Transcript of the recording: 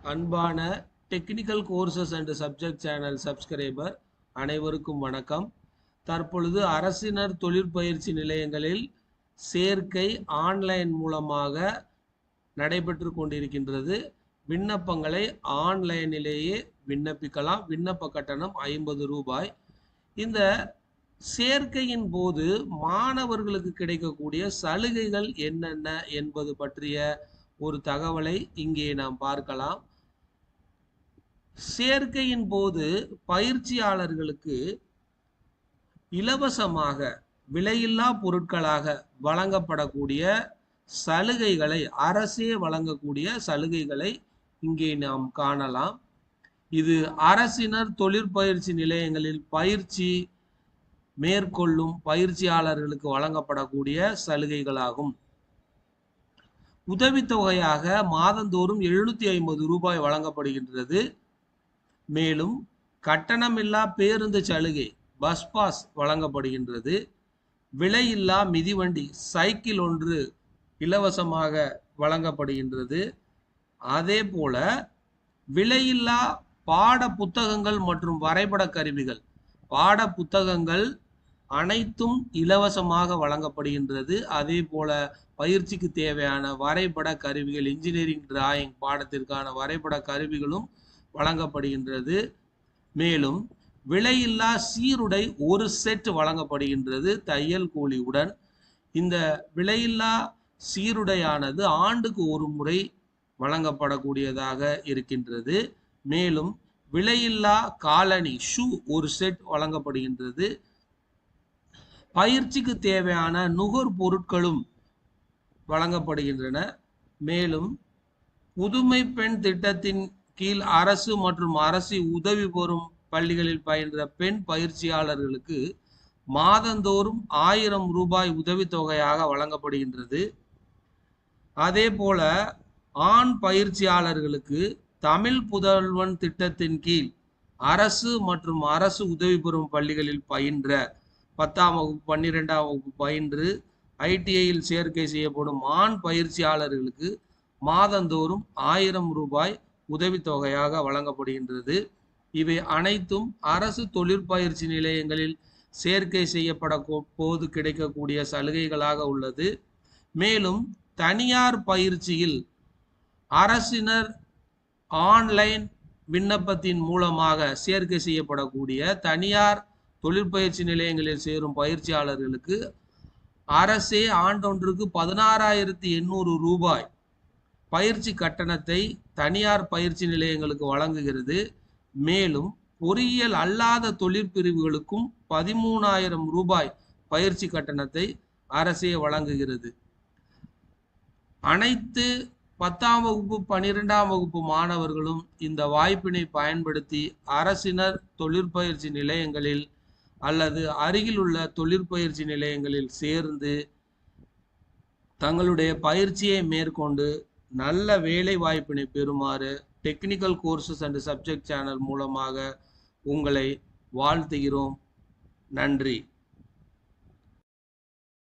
அன்பான technical courses and subject channel subscriber அனைவருக்கும் வணக்கம். தற்பொழுது அரசினர் தொழிற்பயிற்சி நிலையங்களில் சேர்க்கை ஆன்லைன் மூலமாக நடைபெற்று கொண்டிருக்கின்றது. விண்ணப்பங்களை ஆன்லைனிலேயே விண்ணப்பிக்கலாம். விண்ணப்ப கட்டணம் 50 ரூபாய். இந்த சேர்க்கையின் போது மாணவர்களுக்கு கிடைக்கக்கூடிய சலுகைகள் என்னென்ன என்பது பற்றிய ஒரு தகவலை இங்கே நாம் பார்க்கலாம். சேர்க்கையின் போது பயிற்சியாளர்களுக்கு இலவசமாக விலையில்லா பொருட்களாக வழங்கப்படக்கூடிய சலுகைகளை, அரசே வழங்கக்கூடிய சலுகைகளை இங்கே நாம் காணலாம். இது அரசினர் தொழிற்பயிற்சி நிலையங்களில் பயிற்சி மேற்கொள்ளும் பயிற்சியாளர்களுக்கு வழங்கப்படக்கூடிய சலுகைகளாகும். உதவித்தொகையாக மாதந்தோறும் 750 ரூபாய் வழங்கப்படுகின்றது. மேலும் கட்டணமில்லா பேருந்து சலுகை பஸ் பாஸ் வழங்கப்படுகின்றது. விலையில்லா மிதிவண்டி சைக்கிள் ஒன்று இலவசமாக வழங்கப்படுகின்றது. அதே போல விலையில்லா பாட புத்தகங்கள் மற்றும் வரைபட கருவிகள், பாட புத்தகங்கள் அனைத்தும் இலவசமாக வழங்கப்படுகின்றது. அதே போல பயிற்சிக்கு தேவையான வரைபட கருவிகள், இன்ஜினியரிங் டிராயிங் பாடத்திற்கான வரைபட கருவிகளும் வழங்கப்படுகின்றது. மேலும் விலையில்லா சீருடை ஒரு செட் வழங்கப்படுகின்றது தையல் கூலியுடன். இந்த விலையில்லா சீருடையானது ஆண்டுக்கு ஒரு முறை வழங்கப்படக்கூடியதாக இருக்கின்றது. மேலும் விலையில்லா காலணி ஷூ ஒரு செட் வழங்கப்படுகின்றது. பயிற்சிக்கு தேவையான நுகர் பொருட்களும் வழங்கப்படுகின்றன. மேலும் புதுமை பெண் திட்டத்தின் கீழ் அரசு மற்றும் அரசு உதவி பெறும் பள்ளிகளில் பயின்ற பெண் பயிற்சியாளர்களுக்கு மாதந்தோறும் 1000 ரூபாய் உதவித்தொகையாக வழங்கப்படுகின்றது. அதே போல ஆண் பயிற்சியாளர்களுக்கு தமிழ் புதல்வன் திட்டத்தின் கீழ் அரசு மற்றும் அரசு உதவி பெறும் பள்ளிகளில் பயின்ற 10ஆம் வகுப்பு 12ஆம் வகுப்பு பயின்று ஐடிஐயில் சேர்க்கை செய்யப்படும் ஆண் பயிற்சியாளர்களுக்கு மாதந்தோறும் 1000 ரூபாய் உதவித்தொகையாக வழங்கப்படுகின்றது. இவை அனைத்தும் அரசு தொழிற்பயிற்சி நிலையங்களில் சேர்க்கை செய்யப்பட போது கிடைக்கக்கூடிய சலுகைகளாக உள்ளது. மேலும் தனியார் பயிற்சியில் அரசினர் ஆன்லைன் விண்ணப்பத்தின் மூலமாக சேர்க்கை செய்யப்படக்கூடிய தனியார் தொழிற்பயிற்சி நிலையங்களில் சேரும் பயிற்சியாளர்களுக்கு அரசே ஆண்டொன்றுக்கு 16,800 ரூபாய் பயிற்சி கட்டணத்தை தனியார் பயிற்சி நிலையங்களுக்கு வழங்குகிறது. மேலும் பொறியியல் அல்லாத தொழிற்பிரிவுகளுக்கும் 13,000 ரூபாய் பயிற்சி கட்டணத்தை அரசே வழங்குகிறது. அனைத்து 10ஆம் வகுப்பு 12ஆம் வகுப்பு மாணவர்களும் இந்த வாய்ப்பினை பயன்படுத்தி அரசினர் தொழிற்பயிற்சி நிலையங்களில் அல்லது அருகில் உள்ள தொழிற்பயிற்சி நிலையங்களில் சேர்ந்து தங்களுடைய பயிற்சியை மேற்கொண்டு நல்ல வேலை வாய்ப்பினை பெறுமாறு technical courses and subject channel மூலமாக உங்களை வாழ்த்துகிறோம். நன்றி.